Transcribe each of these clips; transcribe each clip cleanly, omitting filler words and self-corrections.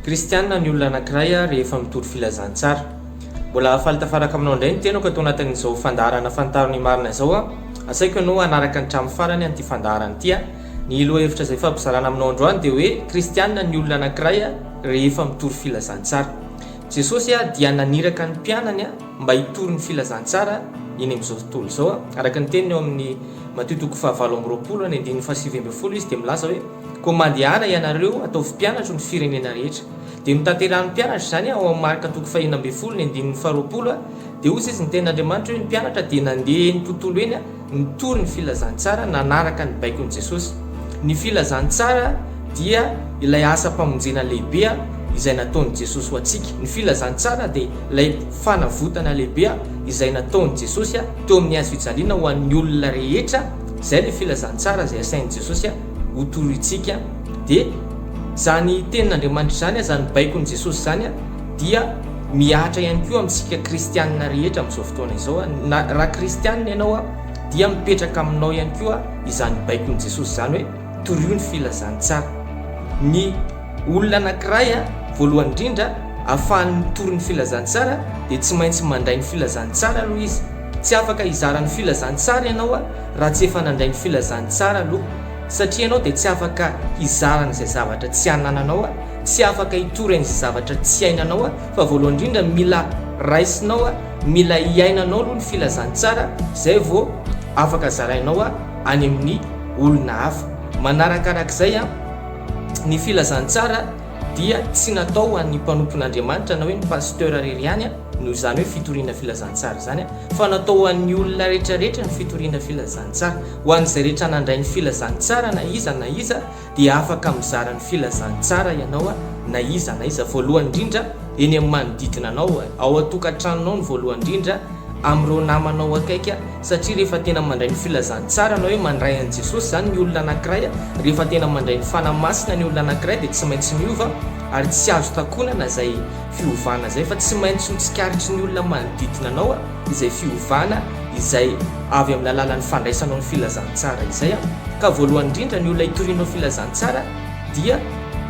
Kristiana ny olona anankiray rehefa mitory filazantsara. Mbola falitafaraka aminao indray ny tenako atao anatin'izao fandaharana fantarony marina izao asaiko ianao anaraka ny hatramin'ny farany an'ity fandaharana ity. Ny lohahevitra izay fampizarana aminao androany dia hoe Kristiana ny olona anankiray rehefa mitory filazantsara. Jesosy dia naniraka ny mpianany mba hitory ny filazantsara eny amin'izao tontolo izao. Araka ny teniny eo amin'ny Matoa 7:20 izy dia milaza hoe ko mandehana ianareo ataovy mpianatro ny firenena rehetra. Dia notanterahany mpianatra zany ao amin'ny marika 5:20 dia hozy izy ny tenin'Andriamanitra hoe ny mpianatra dia nandeha ny tontolo eny nitory ny filazantsara nanaraka ny baikon'i Jesosy. Ny filazantsara dia ilay asa-pamonjena lehibe izay nataon'i Jesosy ho antsika. Ny filazantsara dia ilay fanavotana lehibe izay nataon'i Jesosy teo amin'ny hazo-fijaliana ho an'ny olona rehetra. Izay ilay filazantsara izay asain'i Jesosy ho torintsika. Dia zany tenin'Andriamanitra zany zany baikon'i Jesosy zany dia miatra ihany koa amintsika kristianina rehetra amin'izao fotoana izao. Raha kristianina ianao dia mipetraka aminao ihany koa izany baikon'i Jesosy zany hoe torio ny filazantsara. Ny olona anankiray voalohany indrindra ahafahany mitory ny filazantsara dia tsy maintsy mandray ny filazantsara aloha izy. Tsy afaka hizara ny filazantsara ianao raha tsy efa nandray ny filazantsara aloha. Satria ianao dia tsy afaka hizara n'izay zavatra tsy anananao, tsy afaka hitory an'izay zavatra tsy ainanao, fa voalohany indrindra mila raisinao, mila iainanao aloha ny filazantsara izay vao afaka zarainao any amin'ny olona hafa. Manarakarak'izay ny filazantsara dia tsy natao an'ny mpanompon'Andriamanitra na hoe ny pasteur rery ihany noho izany hoe fitoriana filazantsara zany, fa natao an'ny olona rehetrarehetra ny fitoriana filazantsara. Ho an'izay rehetra nandray ny filazantsara na iza dia afaka mizara ny filazantsara ianao na iza. Voalohany indrindra eny amin'ny manodidina anao, ao atokantranonao ny voalohany indrindra amin'ireo namanao akaiky, satria rehefa tena mandray ny filazantsara na hoe mandray an'i Jesosy zany ny olona anankiray, rehefa tena mandray ny Fanahy Masina ny olona anankiray dia tsy maintsy miova ary tsy azo takonana izay fiovana zay, fa tsy maintsy tsikaritry ny olona manodidina anao izay fiovana izay avy amin'ny alalan'ny fandraisanao ny filazantsara izay. Ka voalohany indrindra ny olona hitorianao filazantsara dia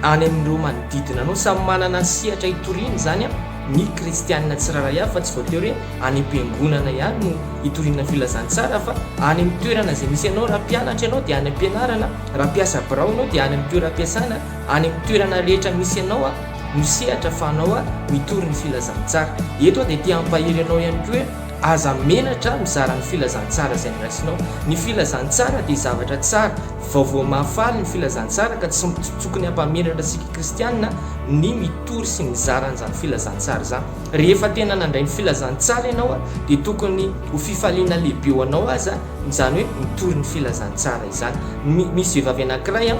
any amin'ireo manodidina anao. Samy manana ny sehatra hitoriany zany ny kristianina tsiraray avy, fa tsy voatery hoe any am-piangonana ihany no hitoriana filazantsara, fa any amin'ny toerana izay misy ianao. Raha mpianatra ianao dia any am-pianarana, raha mpiasa birao ianao dia any amin'ny toeram-piasana, any amin'ny toerana rehetra misy ianao no sehatra ahafahanao mitory ny filazantsara. Eto dia tia ampahery ianao ihany koa hoe aza menatra mizara ny filazantsara izay niraisinao. Ny filazantsara dia zavatra tsara, vaovao mahafaly ny filazantsara, ka tsy tsokony hampamenatra sika kristianina ny mitory sy mizara an'izany filazantsara zany. Rehefa tena nandray ny filazantsara ianao dia tokony ho fifaliana lehibe ho anao aza izany hoe mitory ny filazantsara izany. Misy vehivavy anankiray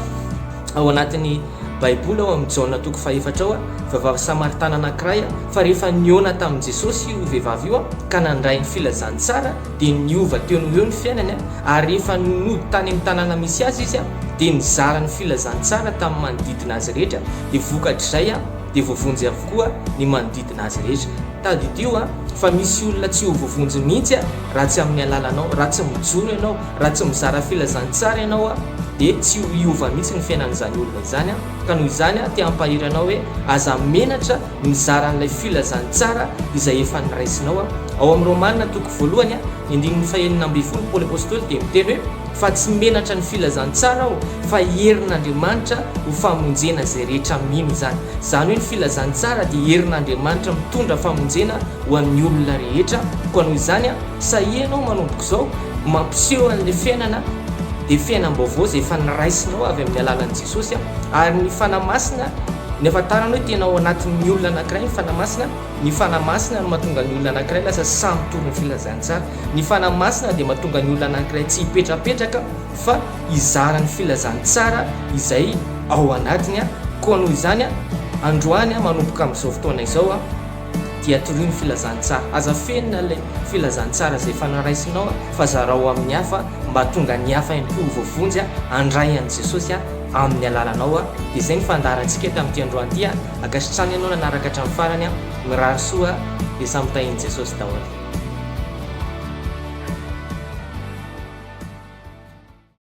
ao anatin'ny Baiboly ao amin'ny Jaona 4 vehivavy Samaritana anankiray, fa rehefa niona tamin'i Jesosy io vehivavy io ka nandray ny filazantsara dia niova teo noho eo ny fiainany, ary rehefa nody tany amin'ny tanàna misy azy izy dia nizara ny filazantsara tamin'ny manodidina azy rehetra, dia vokatr'izay dia voavonjy avokoa ny manodidina azy rehetra. Tadidio fa misy olona tsy ho voavonjy mihitsy raha tsy amin'ny alalanao, raha tsy mijoro ianao, raha tsy mizara filazantsara ianao dia tsy ho hiova mihitsy ny fiainan'izany olona izany. Ka noho izany tia ampahery anao hoe aza menatra mizara n'ilay filazantsara izay efa niraisinao. Ao amin'ny Romanina 1:19 Paoly apôstôly dia miteny hoe fa tsy menatra ny filazantsara aho, fa herin'Andriamanitra ho famonjena izay rehetra mino zany. Zany hoe ny filazantsara dia herin'Andriamanitra mitondra famonjena ho an'ny olona rehetra. Ka noho izany sahianao manomboka izao mampiseho an'ilay fiainana dia fiainam-baovao izay efa niraisinao avy amin'ny alalan'i Jesosy. Ary ny Fanahy Masina ny afantarana hoe tena ao anatin'ny olona anankiray ny Fanahy Masina. Ny Fanahy Masina no mahatonga ny olona anankiray lasa samy tory ny filazantsara. Ny Fanahy Masina dia mahatonga ny olona anankiray tsy hipetrapetraka fa hizara ny filazantsara izay ao anatiny. Koa noho izany androany manomboka amin'izao fotoana izao dia torio ny filazantsara. Aza fenina ilay filazantsara izay efa naraisinao fa zarao amin'ny hafa mba tonga ny hafa ihany koa voavonjy handray an'i Jesosy amin'ny alalanao. Dia izay ny fandaharantsika tamin'ity androany ity. Akasitrany ianao nanaraka hatramin'ny farany, mirary soa dia samy tahin'i Jesosy daholo.